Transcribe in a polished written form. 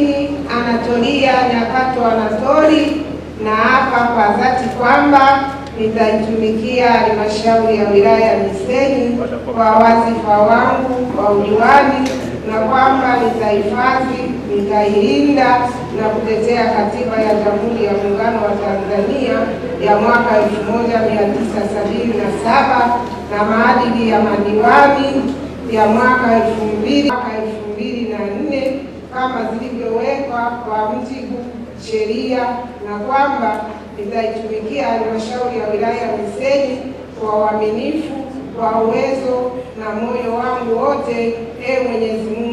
Mimi Anatolia Nyakato Anatori naapa kwa dhati kwamba nitaitumikia halmashauri ya wilaya Misenyi kwa wadhifa wangu wa udiwani na kwamba nitahifadhi, nitailinda na kutetea Katiba ya Jamhuri ya Muungano wa Tanzania ya mwaka 1977 na maadili ya madiwani ya mwaka 2004 kama zilivyowekwa kwa mujibu sheria, na kwamba nitaitumikia halmashauri ya wilaya Misenyi kwa uaminifu, kwa uwezo na moyo wangu wote. Mwenyezi Mungu